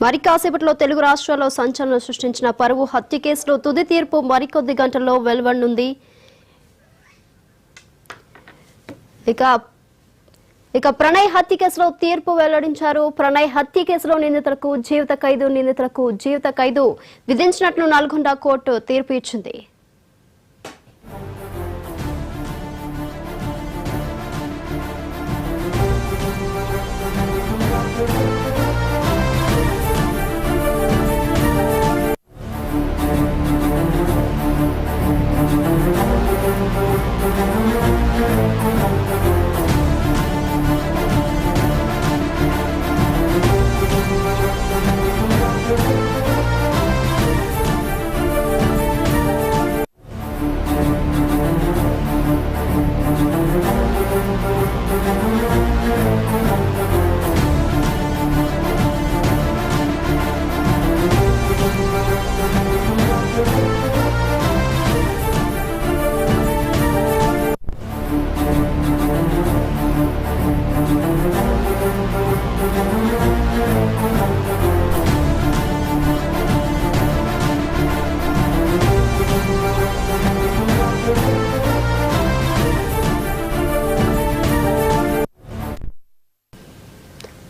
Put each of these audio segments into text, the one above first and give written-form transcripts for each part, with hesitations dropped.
మరి కాసేపట్లో తెలుగు రాష్ట్రాల్లో సంచలనం సృష్టించిన పరువు హత్య కేసులో తుది తీర్పు మరికొద్ది గంటల్లో వెలువడనుంది. ఇక ప్రణయ్ హత్య కేసులో తీర్పు వెల్లడించారు. ప్రణయ్ హత్య కేసులో నిందితులకు జీవిత ఖైదు విధించినట్లు నల్గొండ కోర్టు తీర్పు ఇచ్చింది.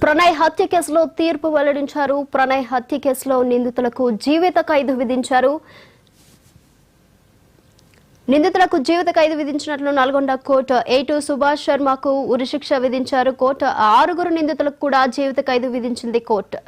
ప్రణయ్ హత్య కేసులో తీర్పు వెల్లడించారు. ప్రణయ్ హత్య కేసులో నిందితులకు జీవిత ఖైదు విధించినట్లు నల్గొండ కోర్టు A2 సుభాష్ శర్మకు ఉరిశిక్ష విధించారు. కోర్టు 6 నిందితులకు కూడా జీవిత ఖైదు విధించింది. కోర్టు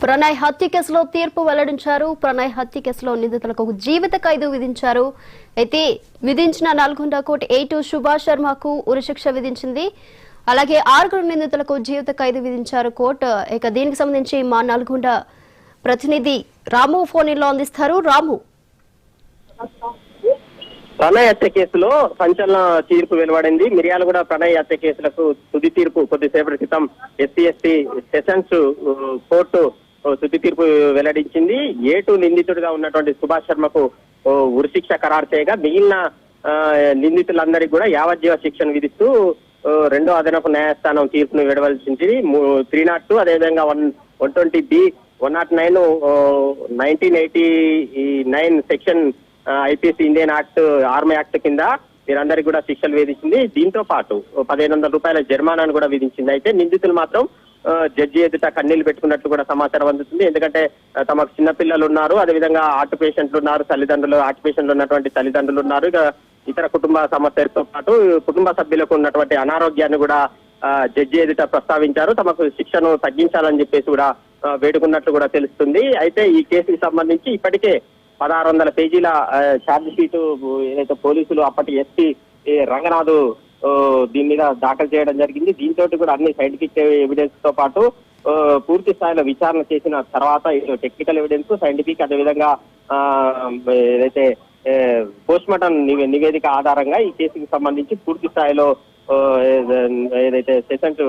ప్రణయ్ హత్య కేసులో తీర్పు వెల్లడించారు. ప్రణయ్ హత్య కేసులో నిందితులకు జీవిత ఖైదు విధించారు. అయితే విధించిన నల్గొండ కోర్టు A2 సుభాష్ శర్మకు ఉరిశిక్ష విధించింది. అలాగే 6 నిందితులకు జీవిత ఖైదు విధించారు కోర్టు. ఇక దీనికి సంబంధించి మా నల్గొండ ప్రతినిధి రాము ఫోన్ లో అందిస్తారు. రాము, ప్రణయ్ హత్య కేసులో సంచలన తీర్పు వెలువడింది. మిర్యాలగూడ ప్రణయ్ హత్య కేసులకు తుది తీర్పు కొద్దిసేపటి క్రితం SC సెషన్స్ కోర్టు తుది తీర్పు వెల్లడించింది. A2 నిందితుడిగా ఉన్నటువంటి సుభాష్ శర్మకు ఉరిశిక్ష ఖరారు చేయగా మిగిలిన నిందితులందరికీ కూడా యావజ్జీవ శిక్షను విధిస్తూ 2వ అదనపు న్యాయస్థానం తీర్పును వెలువరించింది. 302 అదేవిధంగా 120B 109 1989 section IPC Indian army act కింద వీరందరికీ కూడా శిక్షలు విధించింది. దీంతో పాటు 1500 రూపాయల జరిమానాను కూడా విధించింది. అయితే నిందితులు మాత్రం జడ్జి ఎదుట కన్నీళ్లు పెట్టుకున్నట్లు కూడా సమాచారం అందుతుంది. ఎందుకంటే తమకు చిన్నపిల్లలు ఉన్నారు, అదేవిధంగా హార్ట్ పేషెంట్లు ఉన్నారు, హార్ట్ పేషెంట్లు ఉన్నటువంటి తల్లిదండ్రులు ఉన్నారు, ఇక ఇతర కుటుంబ సమస్యలతో పాటు కుటుంబ సభ్యులకు ఉన్నటువంటి అనారోగ్యాన్ని కూడా జడ్జి ఎదుట ప్రస్తావించారు. తమకు శిక్షను తగ్గించాలని చెప్పేసి కూడా వేడుకున్నట్లు కూడా తెలుస్తుంది. అయితే ఈ కేసుకి సంబంధించి ఇప్పటికే 1600 పేజీల ఛార్జ్ షీటు ఏదైతే పోలీసులు అప్పటి SP రంగనాథ్ దీని మీద దాఖలు చేయడం జరిగింది. దీంతో కూడా అన్ని సైంటిఫిక్ ఎవిడెన్స్ తో పాటు పూర్తి స్థాయిలో విచారణ చేసిన తర్వాత టెక్నికల్ ఎవిడెన్స్, సైంటిఫిక్, అదేవిధంగా ఏదైతే పోస్ట్ మార్టం నివేదిక ఆధారంగా ఈ కేసుకి సంబంధించి పూర్తి స్థాయిలో ఏదైతే సెషన్స్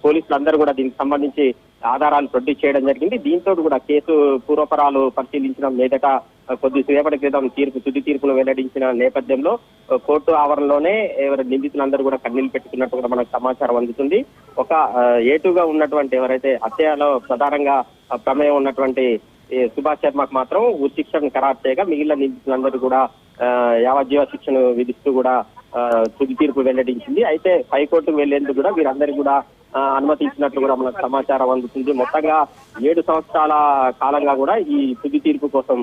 పోలీసులు అందరూ కూడా దీనికి సంబంధించి ఆధారాలు ప్రొడ్యూస్ చేయడం జరిగింది. దీంతో కూడా కేసు పూర్వపరాలు పరిశీలించిన మీదట కొద్దిసేపటి క్రితం తుది తీర్పును వెల్లడించిన నేపథ్యంలో కోర్టు ఆవరణలోనే నిందితులందరూ కూడా కన్నీళ్లు పెట్టుకున్నట్టు కూడా మనకు సమాచారం అందుతుంది. ఒక A2గా ఉన్నటువంటి ఎవరైతే హత్యలో ప్రధానంగా ప్రమేయం ఉన్నటువంటి సుభాష్ శర్మకు మాత్రం ఉరిశిక్షను ఖరారు చేయగా మిగిలిన నిందితులందరూ కూడా యావజ్జీవ శిక్షను విధిస్తూ కూడా తుది తీర్పు వెల్లడించింది. అయితే హైకోర్టుకు వెళ్లేందుకు కూడా వీరందరికీ కూడా అనుమతించినట్లు కూడా మనకు సమాచారం అందుతుంది. మొత్తంగా 7 సంవత్సరాల కాలంగా కూడా ఈ తుది తీర్పు కోసం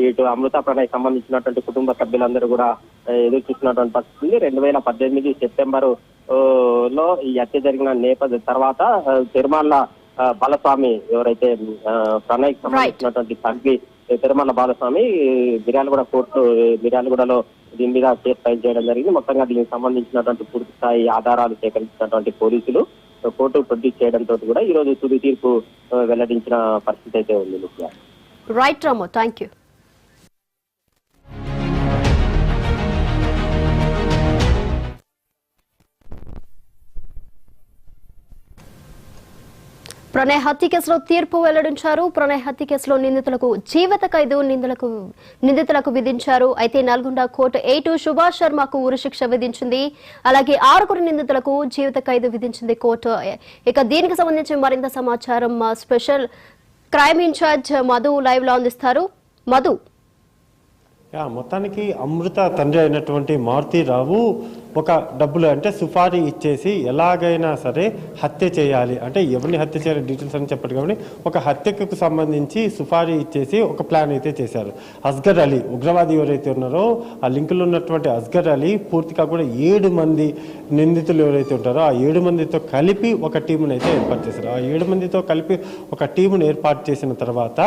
ఇటు అమృత ప్రణయ్ సంబంధించినటువంటి కుటుంబ సభ్యులందరూ కూడా ఎదురు చూస్తున్నటువంటి పరిస్థితి. 2018 సెప్టెంబర్ లో ఈ హత్య జరిగిన నేపథ్యం తర్వాత తిరుమల బాలస్వామి ఎవరైతే ప్రణయ్కి సంబంధించినటువంటి తండ్రి తిరుమల బాలస్వామి మిర్యాలగూడ కోర్టు మిర్యాలగూడలో దీని మీద కేసు ఫైల్ చేయడం జరిగింది. మొత్తంగా దీనికి సంబంధించినటువంటి పూర్తి స్థాయి ఆధారాలు సేకరించినటువంటి పోలీసులు కోర్టు ప్రొడ్యూస్ చేయడంతో కూడా ఈ రోజు తుది తీర్పు వెల్లడించిన పరిస్థితి అయితే ఉంది. Right Ramu, thank you. Pranay హత్య కేసులో తీర్పు వెల్లడించారు. ప్రణయ్ హత్య కేసులో నిందితులకు జీవిత ఖైదు నిందితులకు విధించారు. అయితే నల్గొండ కోర్టు 8 సుభాష్ శర్మకు ఉరిశిక్ష విధించింది. అలాగే 6 నిందితులకు జీవిత ఖైదు విధించింది కోర్టు. ఇక దీనికి సంబంధించి మరింత సమాచారం మా special crime in charge Madhu live లో అందిస్తారు. మధు, మొత్తానికి అమృత తండ్రి అయినటువంటి మారుతీరావు ఒక డబ్బులు అంటే సుపారీ ఇచ్చేసి ఎలాగైనా సరే హత్య చేయాలి, అంటే ఎవరిని హత్య చేయాలి డీటెయిల్స్ అని చెప్పారు కాబట్టి ఒక హత్యకు సంబంధించి సుపారీ ఇచ్చేసి ఒక ప్లాన్ అయితే చేశారు. అస్గర్ అలీ ఉగ్రవాది ఎవరైతే ఉన్నారో ఆ లింకులో ఉన్నటువంటి అస్గర్ అలీ పూర్తిగా కూడా 7 మంది నిందితులు ఎవరైతే ఉంటారో ఆ 7 మందితో కలిపి ఒక టీమును అయితే ఏర్పాటు చేశారు. ఆ 7 మందితో కలిపి ఒక టీమును ఏర్పాటు చేసిన తర్వాత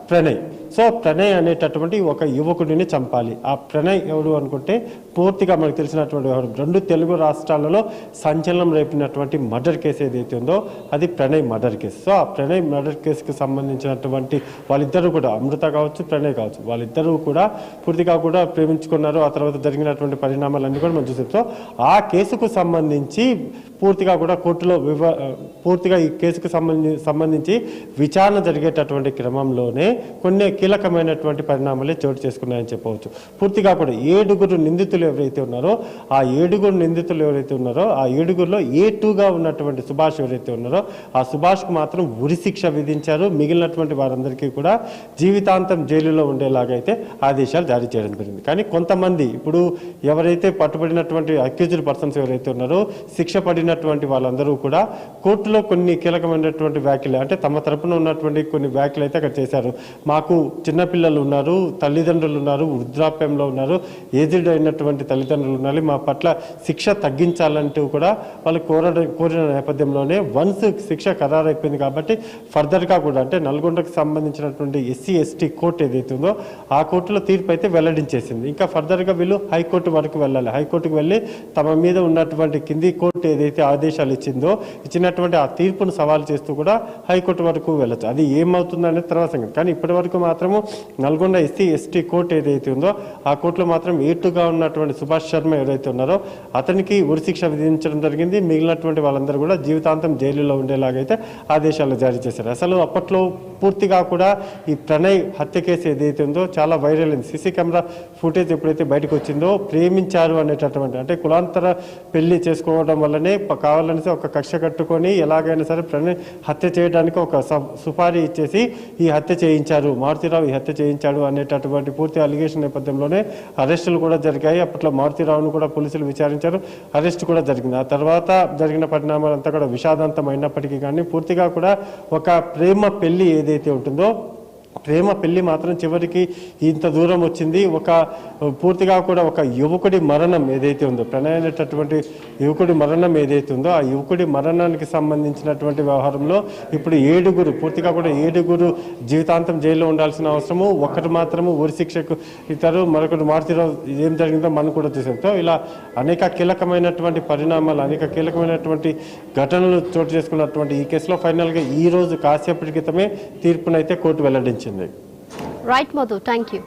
ప్రణయ్ అనేటటువంటి ఒక యువకుడిని చంపాలి. ఆ ప్రణయ్ ఎవడు అనుకుంటే పూర్తిగా మనకు తెలిసినటువంటి 2 తెలుగు రాష్ట్రాలలో సంచలనం రేపినటువంటి మర్డర్ కేసు ఏదైతే ఉందో అది ప్రణయ్ మర్డర్ కేసు. సో ఆ ప్రణయ్ మర్డర్ కేసుకు సంబంధించినటువంటి వాళ్ళిద్దరూ కూడా అమృత కావచ్చు ప్రణయ్ కావచ్చు వాళ్ళిద్దరూ కూడా పూర్తిగా కూడా ప్రేమించుకున్నారు. ఆ తర్వాత జరిగినటువంటి పరిణామాలన్నీ కూడా మనం చూసాం. సో ఆ కేసుకు సంబంధించి పూర్తిగా కూడా కోర్టులో పూర్తిగా ఈ కేసుకు సంబంధించి విచారణ జరిగేటటువంటి క్రమంలోనే కొన్ని కీలకమైనటువంటి పరిణామాలే చోటు చేసుకున్నాయని చెప్పవచ్చు. పూర్తిగా కూడా 7 నిందితులు ఎవరైతే ఉన్నారో ఆ 7 నిందితులు ఎవరైతే ఉన్నారో ఆ 7గురిలో A2గా ఉన్నటువంటి సుభాష్ ఎవరైతే ఉన్నారో ఆ సుభాష్కు మాత్రం ఉరిశిక్ష విధించారు. మిగిలినటువంటి వారందరికీ కూడా జీవితాంతం జైలులో ఉండేలాగైతే ఆదేశాలు జారీ చేయడం జరిగింది. కానీ కొంతమంది ఇప్పుడు ఎవరైతే పట్టుబడినటువంటి అక్యూజ్డ్ పర్సన్స్ ఎవరైతే ఉన్నారో శిక్ష పడినటువంటి వాళ్ళందరూ కూడా కోర్టులో కొన్ని కీలకమైనటువంటి వ్యాఖ్యలు అంటే తమ తరపున ఉన్నటువంటి కొన్ని వ్యాఖ్యలు అయితే అక్కడ చేశారు. మాకు చిన్నపిల్లలు ఉన్నారు, తల్లిదండ్రులు ఉన్నారు, వృద్ధాప్యంలో ఉన్నారు, ఏజ్డ్ అయినటువంటి తల్లిదండ్రులు ఉన్నారు, మా పట్ల శిక్ష తగ్గించాలంటూ కూడా వాళ్ళు కోరిన నేపథ్యంలోనే వన్స్ శిక్ష ఖరారైపోయింది కాబట్టి ఫర్దర్గా కూడా అంటే నల్గొండకు సంబంధించినటువంటి SC/ST కోర్టు ఏదైతే ఉందో ఆ కోర్టులో తీర్పు అయితే వెల్లడించేసింది. ఇంకా ఫర్దర్గా వీళ్ళు హైకోర్టు వరకు వెళ్ళాలి. హైకోర్టుకు వెళ్ళి తమ మీద ఉన్నటువంటి కింది కోర్టు ఏదైతే ఆదేశాలు ఇచ్చినటువంటి ఆ తీర్పును సవాల్ చేస్తూ కూడా హైకోర్టు వరకు వెళ్ళచ్చు. అది ఏమవుతుందనే తర్వాత సంగతి. కానీ ఇప్పటి వరకు మాత్రము నల్గొండ SC/ST కోర్టు ఏదైతే ఉందో ఆ కోర్టులో మాత్రం A2గా ఉన్నటువంటి సుభాష్ శర్మ ఎవరైతే ఉన్నారో అతనికి ఉరిశిక్ష విధించడం జరిగింది. మిగిలినటువంటి వాళ్ళందరూ కూడా జీవితాంతం జైలులో ఉండేలాగైతే ఆదేశాలు జారీ చేశారు. అసలు అప్పట్లో పూర్తిగా కూడా ఈ ప్రణయ్ హత్య కేసు ఏదైతే ఉందో చాలా వైరల్ అయింది. CC కెమెరా ఫుటేజ్ ఎప్పుడైతే బయటకు వచ్చిందో ప్రేమించారు అనేటటువంటి అంటే కులాంతర పెళ్లి చేసుకోవడం వల్లనే కావాలని ఒక కక్ష కట్టుకొని ఎలాగైనా సరే ప్రణయ్ హత్య చేయడానికి ఒక సుపారీ ఇచ్చేసి ఈ హత్య చేయించారు, మారుతీరావు ఈ హత్య చేయించాడు అనేటటువంటి పూర్తి అలిగేషన్ నేపథ్యంలోనే అరెస్టులు కూడా జరిగాయి. అప్పట్లో మారుతీరావును కూడా పోలీసులు విచారించారు, అరెస్ట్ కూడా జరిగింది. ఆ తర్వాత జరిగిన పరిణామాలంతా కూడా విషాదాంతం అయినప్పటికీ కానీ పూర్తిగా కూడా ఒక ప్రేమ పెళ్లి ఏదైతే ఉంటుందో ప్రేమ పెళ్లి మాత్రం చివరికి ఇంత దూరం వచ్చింది. ఒక పూర్తిగా కూడా ఒక యువకుడి మరణం ఏదైతే ఉందో ప్రణయ్ అనేటటువంటి యువకుడి మరణం ఏదైతే ఉందో ఆ యువకుడి మరణానికి సంబంధించినటువంటి వ్యవహారంలో ఇప్పుడు 7 పూర్తిగా కూడా 7 జీవితాంతం జైల్లో ఉండాల్సిన అవసరము, ఒకరు మాత్రము ఉరిశిక్షకు ఇస్తారు, మరొకరు మారుతీరావు ఏం జరిగిందో మనం కూడా చూసాం. సో ఇలా అనేక కీలకమైనటువంటి పరిణామాలు అనేక కీలకమైనటువంటి ఘటనలు చోటు చేసుకున్నటువంటి ఈ కేసులో ఫైనల్గా ఈ రోజు కాసేపటి క్రితమే తీర్పునైతే కోర్టు వెల్లడించింది. Right Madhu, thank you.